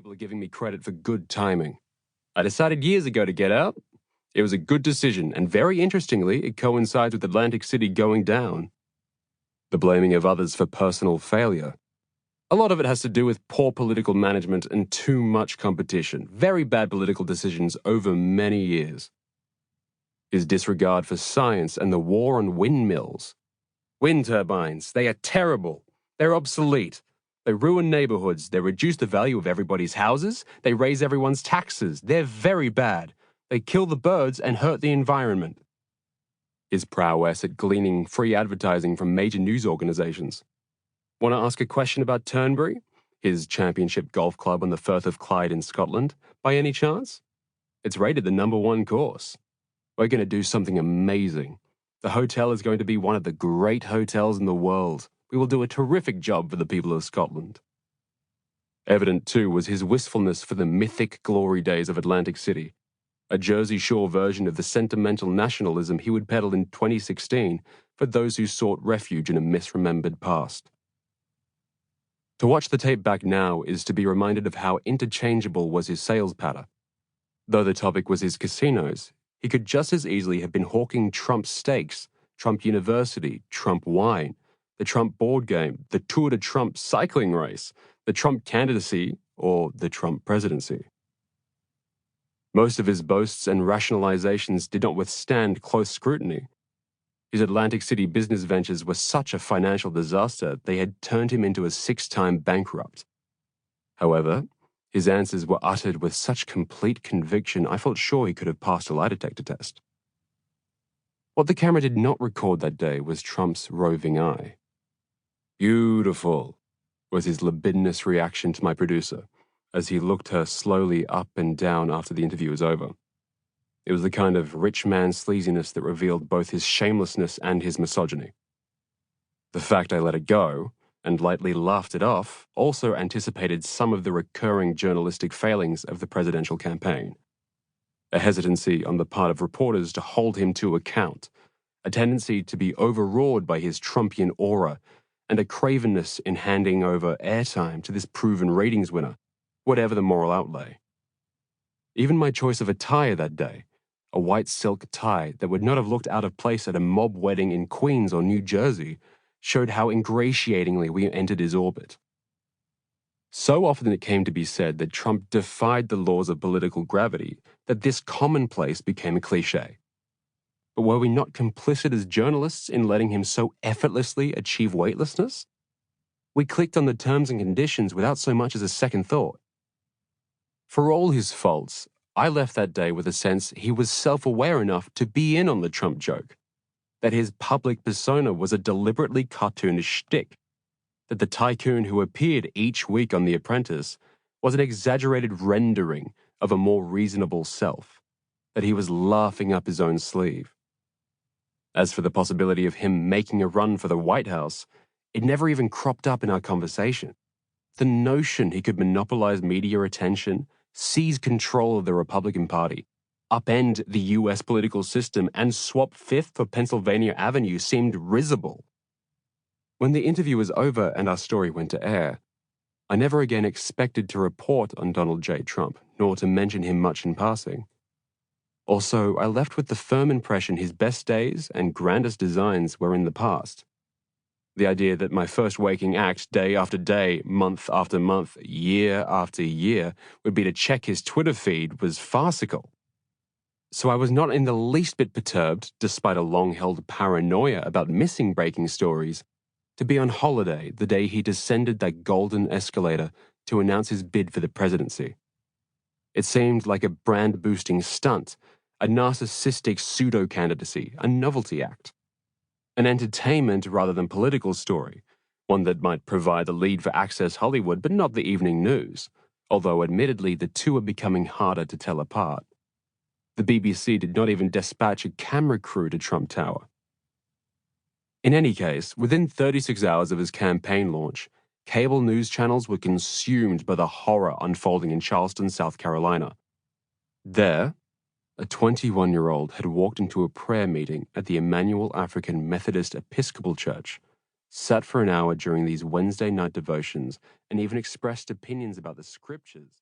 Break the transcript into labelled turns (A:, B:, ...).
A: People are giving me credit for good timing. I decided years ago to get out. It was a good decision, and very interestingly, it coincides with Atlantic City going down. The blaming of others for personal failure. A lot of it has to do with poor political management and too much competition. Very bad political decisions over many years. His disregard for science and the war on windmills. Wind turbines, they are terrible. They're obsolete. They ruin neighborhoods. They reduce the value of everybody's houses. They raise everyone's taxes. They're very bad. They kill the birds and hurt the environment. His prowess at gleaning free advertising from major news organizations. Want to ask a question about Turnberry, his championship golf club on the Firth of Clyde in Scotland, by any chance? It's rated the #1 course. We're going to do something amazing. The hotel is going to be one of the great hotels in the world. We will do a terrific job for the people of Scotland. Evident, too, was his wistfulness for the mythic glory days of Atlantic City, a Jersey Shore version of the sentimental nationalism he would peddle in 2016 for those who sought refuge in a misremembered past. To watch the tape back now is to be reminded of how interchangeable was his sales patter. Though the topic was his casinos, he could just as easily have been hawking Trump steaks, Trump University, Trump wine, the Trump board game, the Tour de Trump cycling race, the Trump candidacy, or the Trump presidency. Most of his boasts and rationalizations did not withstand close scrutiny. His Atlantic City business ventures were such a financial disaster they had turned him into a 6-time bankrupt. However, his answers were uttered with such complete conviction I felt sure he could have passed a lie detector test. What the camera did not record that day was Trump's roving eye. "Beautiful," was his libidinous reaction to my producer, as he looked her slowly up and down after the interview was over. It was the kind of rich man sleaziness that revealed both his shamelessness and his misogyny. The fact I let it go, and lightly laughed it off, also anticipated some of the recurring journalistic failings of the presidential campaign. A hesitancy on the part of reporters to hold him to account, a tendency to be overawed by his Trumpian aura, and a cravenness in handing over airtime to this proven ratings winner, whatever the moral outlay. Even my choice of attire that day, a white silk tie that would not have looked out of place at a mob wedding in Queens or New Jersey, showed how ingratiatingly we entered his orbit. So often it came to be said that Trump defied the laws of political gravity that this commonplace became a cliché. But were we not complicit as journalists in letting him so effortlessly achieve weightlessness? We clicked on the terms and conditions without so much as a second thought. For all his faults, I left that day with a sense he was self-aware enough to be in on the Trump joke, that his public persona was a deliberately cartoonish shtick, that the tycoon who appeared each week on The Apprentice was an exaggerated rendering of a more reasonable self, that he was laughing up his own sleeve. As for the possibility of him making a run for the White House, it never even cropped up in our conversation. The notion he could monopolize media attention, seize control of the Republican Party, upend the U.S. political system, and swap Fifth for Pennsylvania Avenue seemed risible. When the interview was over and our story went to air, I never again expected to report on Donald J. Trump, nor to mention him much in passing. Also, I left with the firm impression his best days and grandest designs were in the past. The idea that my first waking act, day after day, month after month, year after year, would be to check his Twitter feed was farcical. So I was not in the least bit perturbed, despite a long-held paranoia about missing breaking stories, to be on holiday the day he descended that golden escalator to announce his bid for the presidency. It seemed like a brand-boosting stunt, a narcissistic pseudo-candidacy, a novelty act. An entertainment rather than political story, one that might provide the lead for Access Hollywood but not the evening news, although admittedly the two are becoming harder to tell apart. The BBC did not even dispatch a camera crew to Trump Tower. In any case, within 36 hours of his campaign launch, cable news channels were consumed by the horror unfolding in Charleston, South Carolina. There, a 21-year-old had walked into a prayer meeting at the Emmanuel African Methodist Episcopal Church, sat for an hour during these Wednesday night devotions, and even expressed opinions about the scriptures.